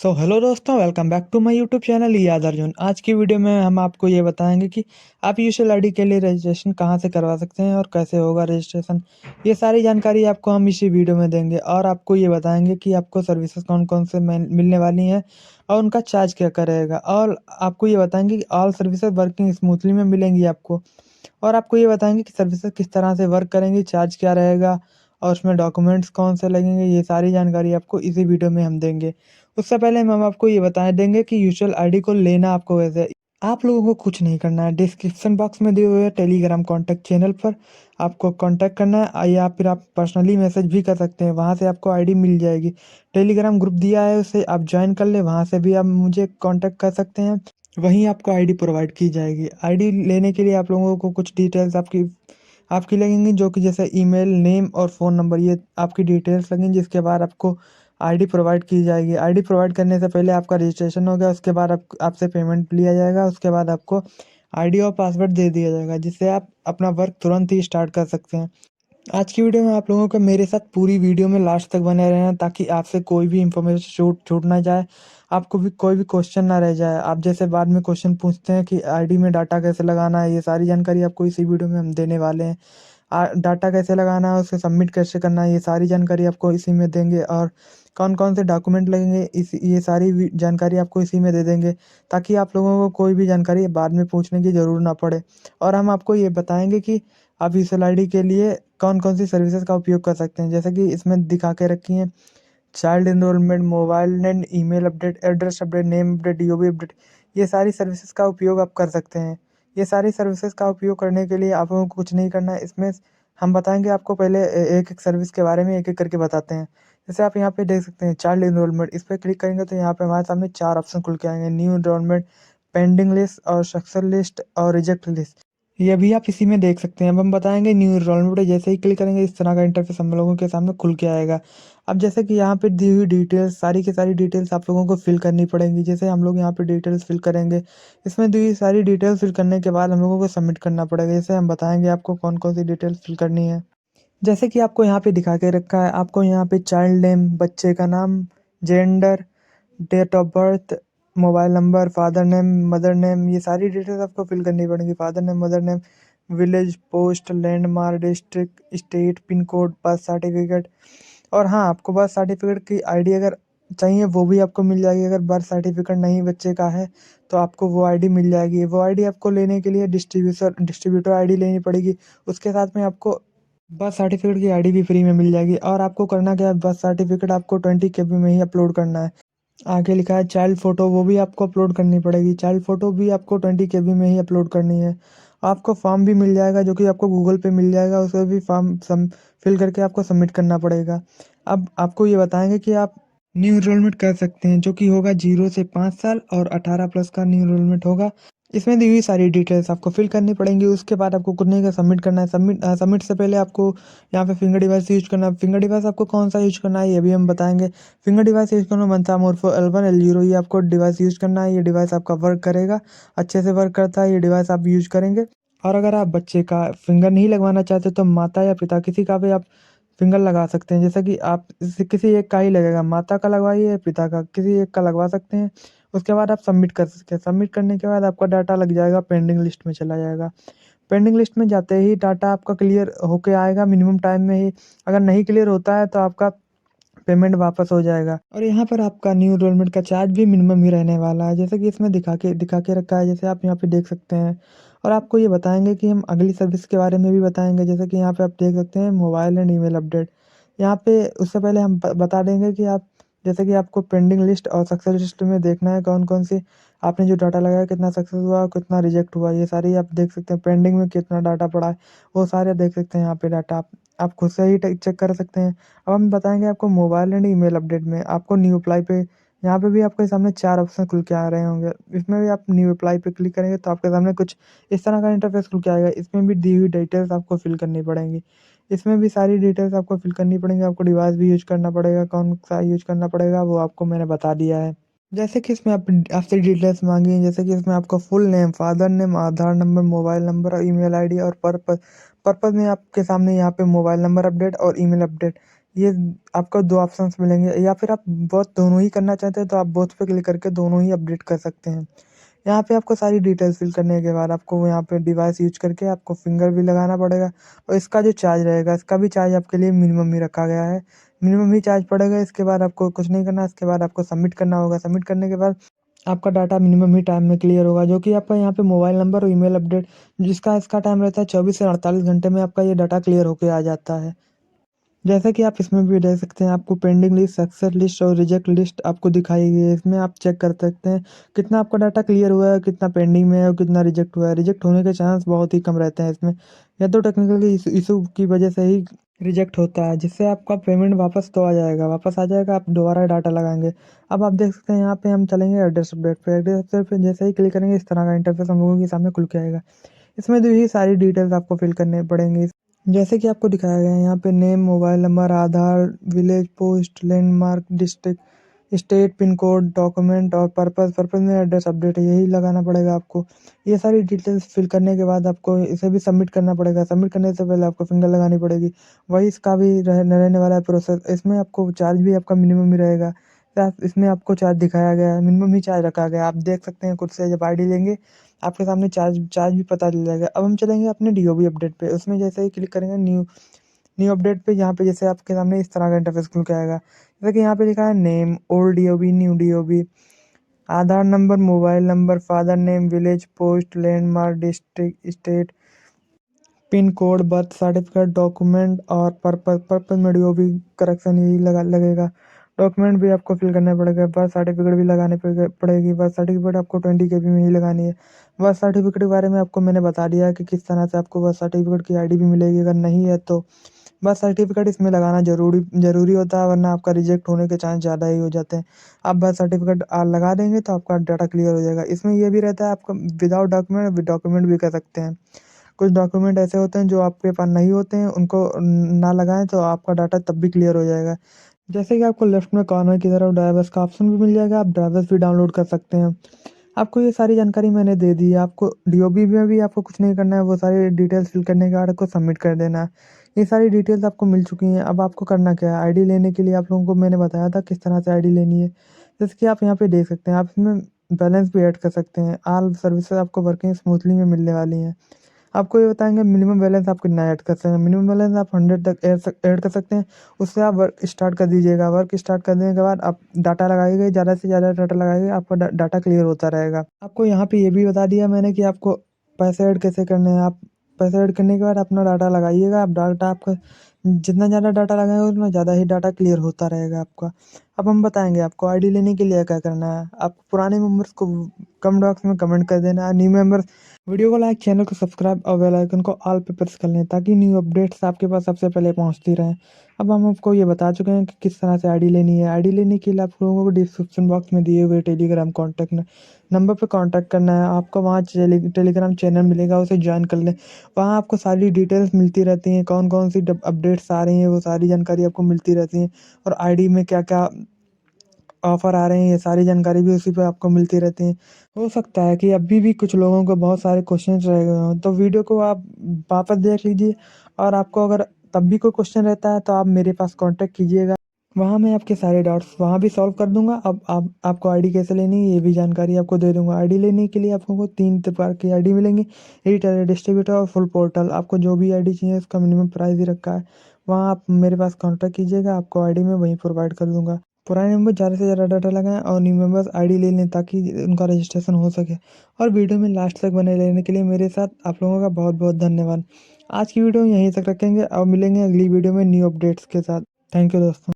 Hello दोस्तों, welcome back to my YouTube channel याद अर्जुन। आज की वीडियो में हम आपको ये बताएंगे कि आप यूजुअल आईडी के लिए रजिस्ट्रेशन कहाँ से करवा सकते हैं और कैसे होगा रजिस्ट्रेशन। ये सारी जानकारी आपको हम इसी वीडियो में देंगे और आपको ये बताएंगे कि आपको सर्विसेज कौन कौन से मिलने वाली हैं और उनका चार्ज क्या करेगा। और आपको ये बताएंगे कि ऑल सर्विसेज वर्किंग स्मूथली में मिलेंगी आपको। और आपको ये बताएंगे कि सर्विसेज किस तरह से वर्क करेंगी, चार्ज क्या रहेगा और उसमें डॉक्यूमेंट्स कौन से लगेंगे। ये सारी जानकारी आपको इसी वीडियो में हम देंगे। उससे पहले हम आपको ये बता देंगे कि यूजुअल आईडी को लेना आपको वैसे आप लोगों को कुछ नहीं करना है। डिस्क्रिप्शन बॉक्स में दिए हुए टेलीग्राम कॉन्टैक्ट चैनल पर आपको कांटेक्ट करना है या फिर आप पर्सनली मैसेज भी कर सकते हैं, वहाँ से आपको आईडी मिल जाएगी। टेलीग्राम ग्रुप दिया है, उसे आप ज्वाइन कर ले, वहाँ से भी आप मुझे कांटेक्ट कर सकते हैं। वहीं आपको आईडी प्रोवाइड की जाएगी। आईडी लेने के लिए आप लोगों को कुछ डिटेल्स आपकी आपकी लगेंगी, जो कि जैसे ईमेल, नेम और फ़ोन नंबर, ये आपकी डिटेल्स लगेंगी। जिसके बाद आपको आईडी प्रोवाइड की जाएगी। आईडी प्रोवाइड करने से पहले आपका रजिस्ट्रेशन होगा, उसके बाद आपसे पेमेंट लिया जाएगा। उसके बाद आपको आईडी और पासवर्ड दे दिया जाएगा, जिससे आप अपना वर्क तुरंत ही स्टार्ट कर सकते हैं। आज की वीडियो में आप लोगों को मेरे साथ पूरी वीडियो में लास्ट तक बने रहना, ताकि आपसे कोई भी इंफॉर्मेशन छूट छूट ना जाए, आपको भी कोई भी क्वेश्चन ना रह जाए। आप जैसे बाद में क्वेश्चन पूछते हैं कि आईडी में डाटा कैसे लगाना है, ये सारी जानकारी आपको इसी वीडियो में हम देने वाले हैं। डाटा कैसे लगाना है, उसे सबमिट कैसे करना है, ये सारी जानकारी आपको इसी में देंगे। और कौन कौन से डॉक्यूमेंट लगेंगे, इस ये सारी जानकारी आपको इसी में दे देंगे, ताकि आप लोगों को कोई भी जानकारी बाद में पूछने की ज़रूर ना पड़े। और हम आपको ये बताएंगे कि आप यूज़र आईडी के लिए कौन कौन सी सर्विसेज का उपयोग कर सकते हैं, जैसे कि इसमें दिखा के रखी हैं। Child enrolment, mobile and email update, address update, name update, DOB update, ये सारी सर्विसेज का उपयोग आप कर सकते हैं। ये सारी सर्विसेज का उपयोग करने के लिए आप लोगों को कुछ नहीं करना है। इसमें हम बताएंगे आपको, पहले एक एक सर्विस के बारे में एक एक करके बताते हैं। जैसे आप यहाँ पे देख सकते हैं चाइल्ड एनरोलमेंट, इस पर क्लिक करेंगे तो यहाँ पे हमारे सामने 4 ऑप्शन खुल के आएंगे: न्यू एनरोलमेंट, पेंडिंग लिस्ट और सक्सेस लिस्ट और रिजेक्ट लिस्ट। ये भी आप इसी में देख सकते हैं। अब हम बताएंगे न्यू एनरोलमेंट, जैसे ही क्लिक करेंगे इस तरह का इंटरफेस हम लोगों के सामने खुल के आएगा। अब जैसे कि यहाँ पे दी हुई डिटेल्स, सारी की सारी डिटेल्स आप लोगों को फिल करनी पड़ेंगी। जैसे हम लोग यहाँ पे डिटेल्स फिल करेंगे, इसमें दी हुई सारी डिटेल्स फिल करने के बाद हम लोगों को सबमिट करना पड़ेगा। जैसे हम बताएंगे आपको कौन कौन सी डिटेल्स फिल करनी है। जैसे कि आपको यहाँ पे दिखा के रखा है, आपको यहाँ पे चाइल्ड नेम, बच्चे का नाम, gender, date of birth, mobile number, father name, mother name, ये सारी डिटेल्स आपको फिल करनी पड़ेंगी। Father name, mother name, village, post, landmark, district, state, pin code, birth certificate. और हाँ, आपको बर्थ सर्टिफिकेट की आईडी अगर चाहिए वो भी आपको मिल जाएगी। अगर बर्थ सर्टिफिकेट नहीं बच्चे का है तो आपको वो आईडी मिल जाएगी। वो आईडी आपको लेने के लिए डिस्ट्रीब्यूटर आईडी लेनी पड़ेगी। उसके साथ में आपको बर्थ सर्टिफिकेट की आईडी भी फ्री में मिल जाएगी। और आपको करना क्या है, बर्थ सर्टिफिकेट आपको 20 KB में ही अपलोड करना है। आगे लिखा है चाइल्ड फ़ोटो, वो भी आपको अपलोड करनी पड़ेगी। चाइल्ड फ़ोटो भी आपको 20 KB में ही अपलोड करनी है। आपको फॉर्म भी मिल जाएगा, जो कि आपको गूगल पे मिल जाएगा, उसे भी फॉर्म सम फिल करके आपको सबमिट करना पड़ेगा। अब आपको ये बताएंगे कि आप न्यू एनरोलमेंट कर सकते हैं, जो कि होगा 0 से 5 साल और 18 प्लस का न्यू एनरोलमेंट होगा। इसमें दी हुई सारी डिटेल्स आपको फिल करनी पड़ेंगी। उसके बाद आपको कुछ नहीं का सबमिट करना है। सबमिट से पहले आपको यहाँ पे फिंगर डिवाइस यूज करना है। फिंगर डिवाइस आपको कौन सा यूज करना है ये भी हम बताएंगे। फिंगर डिवाइस यूज करना मनसा मोर्फो L1 L0, ये आपको डिवाइस यूज करना है। ये डिवाइस आपका वर्क करेगा, अच्छे से वर्क करता है, ये डिवाइस आप यूज करेंगे। और अगर आप बच्चे का फिंगर नहीं लगवाना चाहते तो माता या पिता किसी का भी आप फिंगर लगा सकते हैं। जैसे कि आप किसी एक का ही लगेगा, माता का लगवाइए या पिता का, किसी एक का लगवा सकते हैं। उसके बाद आप सबमिट कर सकते हैं। सबमिट करने के बाद आपका डाटा लग जाएगा, पेंडिंग लिस्ट में चला जाएगा। पेंडिंग लिस्ट में जाते ही डाटा आपका क्लियर होके आएगा मिनिमम टाइम में ही। अगर नहीं क्लियर होता है तो आपका पेमेंट वापस हो जाएगा। और यहाँ पर आपका न्यू एनरोलमेंट का चार्ज भी मिनिमम ही रहने वाला है, जैसे कि इसमें दिखा के रखा है, जैसे आप यहाँ पे देख सकते हैं। और आपको ये बताएंगे कि हम अगली सर्विस के बारे में भी बताएंगे, जैसे कि यहाँ पे आप देख सकते हैं मोबाइल एंड ईमेल अपडेट। यहाँ पे उससे पहले हम बता देंगे कि आप, जैसे कि आपको पेंडिंग लिस्ट और सक्सेस लिस्ट में देखना है कौन कौन सी आपने जो डाटा लगाया कितना सक्सेस हुआ और कितना रिजेक्ट हुआ, ये सारी आप देख सकते हैं। पेंडिंग में कितना डाटा पड़ा है वो सारे देख सकते हैं। यहाँ पे डाटा आप खुद से ही चेक कर सकते हैं। अब हम बताएंगे आपको मोबाइल एंड ईमेल अपडेट में आपको न्यू अप्लाई पे, यहाँ पे भी आपके सामने 4 ऑप्शन खुल के आ रहे होंगे। इसमें भी आप न्यू अप्लाई पे क्लिक करेंगे तो आपके सामने कुछ इस तरह का इंटरफेस खुल के आएगा। इसमें भी दी हुई डिटेल्स आपको फिल करनी पड़ेंगी। इसमें भी सारी डिटेल्स आपको फिल करनी पड़ेंगी। आपको डिवाइस भी यूज करना पड़ेगा, कौन सा यूज करना पड़ेगा वो आपको मैंने बता दिया है। जैसे कि इसमें आप आपसे डिटेल्स मांगी हैं, जैसे कि इसमें आपका फुल नेम, फादर नेम, आधार नंबर, मोबाइल नंबर और ईमेल आईडी और पर्पस। पर्पस में आपके सामने यहाँ पे मोबाइल नंबर अपडेट और ईमेल अपडेट, ये आपको 2 ऑप्शंस मिलेंगे, या फिर आप बोथ दोनों ही करना चाहते हैं तो आप बोथ पे क्लिक करके दोनों ही अपडेट कर सकते हैं। यहाँ पे आपको सारी डिटेल्स फिल करने के बाद आपको यहाँ पे डिवाइस यूज़ करके आपको फिंगर भी लगाना पड़ेगा, और इसका जो चार्ज रहेगा, इसका भी चार्ज आपके लिए मिनिमम ही रखा गया है। मिनिमम ही चार्ज पड़ेगा, इसके बाद आपको कुछ नहीं करना, इसके बाद आपको सबमिट करना होगा। सबमिट करने के बाद आपका डाटा मिनिमम ही टाइम में क्लियर होगा, जो कि आपका यहाँ पे मोबाइल नंबर और ईमेल अपडेट जिसका इसका टाइम रहता है 24 से 48 घंटे में आपका ये डाटा क्लियर होके आ जाता है। जैसा कि आप इसमें भी देख सकते हैं, आपको पेंडिंग लिस्ट, सक्सेस लिस्ट और रिजेक्ट लिस्ट आपको दिखाई गई है। इसमें आप चेक कर सकते हैं कितना आपका डाटा क्लियर हुआ है, कितना पेंडिंग में है और कितना रिजेक्ट हुआ है। रिजेक्ट होने के चांस बहुत ही कम रहते हैं इसमें, या तो टेक्निकली इशू की वजह से ही रिजेक्ट होता है, जिससे आपका पेमेंट वापस तो आ जाएगा, वापस आ जाएगा, आप दोबारा डाटा लगाएंगे। अब आप देख सकते हैं यहाँ पे हम चलेंगे एड्रेस अपडेट पे। एड्रेस अपडेट पे जैसे ही क्लिक करेंगे, इस तरह का इंटरफेस हम लोगों के सामने खुल के आएगा। इसमें जो ही सारी डिटेल्स आपको फिल करने पड़ेंगी, जैसे कि आपको दिखाया गया है यहाँ पे name, mobile number, Aadhaar, village, post, landmark, district, state, pin code, document और पर्पस में एड्रेस अपडेट है, यही लगाना पड़ेगा आपको। ये सारी डिटेल्स फिल करने के बाद आपको इसे भी सबमिट करना पड़ेगा। सबमिट करने से पहले आपको फिंगर लगानी पड़ेगी, वही इसका भी रहने वाला है प्रोसेस। इसमें आपको चार्ज भी आपका मिनिमम ही रहेगा। इसमें आपको चार्ज दिखाया गया है, मिनिमम ही चार्ज रखा गया है। आप देख सकते हैं खुद से, जब आईडी लेंगे आपके सामने चार्ज चार्ज भी पता चल जाएगा। अब हम चलेंगे अपने डीओबी अपडेट पे। उसमें जैसे ही क्लिक करेंगे न्यू न्यू अपडेट पे, यहाँ पे जैसे आपके सामने इस तरह का इंटरफेस खुल के आएगा। जैसे कि यहाँ पे लिखा है name, old DOB, new DOB, Aadhaar number, mobile number, father name, village, post, landmark, district, state, pin code, birth certificate, document और पर्पस पर्पस में जो भी करेक्शन यही लगेगा। डॉक्यूमेंट भी आपको फिल करना पड़ेगा, बर्थ सर्टिफिकेट भी लगाने पड़ेगी। बर्थ सर्टिफिकेट आपको 20 KB में ही लगानी है। बर्थ सर्टिफिकेट के बारे में आपको मैंने बता दिया है कि किस तरह से आपको बर्थ सर्टिफिकेट की आईडी भी मिलेगी। अगर नहीं है तो बर्थ सर्टिफिकेट इसमें लगाना ज़रूरी होता है, वरना आपका रिजेक्ट होने के चांस ज़्यादा ही हो जाते हैं। आप बर्थ सर्टिफिकेट लगा देंगे तो आपका डाटा क्लियर हो जाएगा। इसमें ये भी रहता है, आपका विदाउट डॉक्यूमेंट विद डॉक्यूमेंट भी कर सकते हैं। कुछ डॉक्यूमेंट ऐसे होते हैं जो आपके पास नहीं होते हैं, उनको ना लगाएँ तो आपका डाटा तब भी क्लियर हो जाएगा। जैसे कि आपको लेफ्ट में कॉर्नर की तरफ ड्राइवर्स का ऑप्शन भी मिल जाएगा, आप ड्राइवर्स भी डाउनलोड कर सकते हैं। आपको ये सारी जानकारी मैंने दे दी है। आपको डीओबी में भी आपको कुछ नहीं करना है, वो सारी डिटेल्स फिल करने के बाद आपको सबमिट कर देना है। ये सारी डिटेल्स आपको मिल चुकी हैं। अब आपको करना क्या है, आईडी लेने के लिए आप लोगों को मैंने बताया था किस तरह से आईडी लेनी है। जैसे कि आप यहाँ पे देख सकते हैं, आप इसमें बैलेंस भी ऐड कर सकते हैं। ऑल सर्विसेज आपको वर्किंग स्मूथली में मिलने वाली हैं। आपको ये बताएँगे मिनिमम बैलेंस आप कितना ऐड कर सकते हैं। मिनिमम बैलेंस आप 100 तक ऐड कर सकते हैं। उससे आप वर्क स्टार्ट कर दीजिएगा। वर्क स्टार्ट कर देने के बाद आप डाटा लगाइएगा, ज़्यादा से ज़्यादा डाटा लगाइए, आपका डाटा क्लियर होता रहेगा। आपको यहाँ पे ये भी बता दिया मैंने कि आपको पैसे ऐड कैसे करने हैं। आप पैसे ऐड करने के बाद अपना डाटा लगाइएगा। आप डाटा आपका जितना ज़्यादा डाटा लगाएँगे उतना ज़्यादा ही डाटा क्लियर होता रहेगा आपका। अब हम बताएँगे आपको आईडी लेने के लिए क्या करना है। आप पुराने मेंबर्स को कमेंट बॉक्स में कमेंट कर देना है। न्यू मेंबर्स वीडियो को लाइक, चैनल को सब्सक्राइब और बेल आइकन को ऑल पे प्रेस कर लें, ताकि न्यू अपडेट्स आपके पास सबसे पहले पहुंचती रहें। अब हम आपको ये बता चुके हैं कि किस तरह से आईडी लेनी है। आईडी लेने के लिए आप लोगों को डिस्क्रिप्शन बॉक्स में दिए हुए टेलीग्राम कॉन्टैक्ट नंबर पे कांटेक्ट करना है। आपको वहाँ टेलीग्राम चैनल मिलेगा, उसे ज्वाइन कर लें। वहाँ आपको सारी डिटेल्स मिलती रहती हैं, कौन कौन सी अपडेट्स आ रही हैं, वो सारी जानकारी आपको मिलती रहती है। और आईडी में क्या क्या ऑफ़र आ रहे हैं, ये सारी जानकारी भी उसी पे आपको मिलती रहती है। हो सकता है कि अभी भी कुछ लोगों को बहुत सारे क्वेश्चंस रह गए हों, तो वीडियो को आप वापस देख लीजिए, और आपको अगर तब भी कोई क्वेश्चन रहता है तो आप मेरे पास कॉन्टैक्ट कीजिएगा। वहाँ मैं आपके सारे डाउट्स वहाँ भी सॉल्व कर दूँगा। अब आप आपको आईडी कैसे लेनी है, ये भी जानकारी आपको दे दूँगा। आईडी लेने के लिए आपको 3 प्रकार की आईडी मिलेंगी, रिटेलर, डिस्ट्रीब्यूटर और फुल पोर्टल। आपको जो भी आईडी चाहिए उसका मिनिमम प्राइस ही रखा है। वहाँ आप मेरे पास कॉन्टैक्ट कीजिएगा, आपको आईडी मैं वहीं प्रोवाइड कर दूँगा। पुराने मेंबर ज़्यादा से ज़्यादा डाटा लगाएँ और न्यू मेंबर्स आईडी ले लें, ताकि उनका रजिस्ट्रेशन हो सके। और वीडियो में लास्ट तक बने रहने के लिए मेरे साथ आप लोगों का बहुत-बहुत धन्यवाद। आज की वीडियो यहीं तक रखेंगे और मिलेंगे अगली वीडियो में न्यू अपडेट्स के साथ। थैंक यू दोस्तों।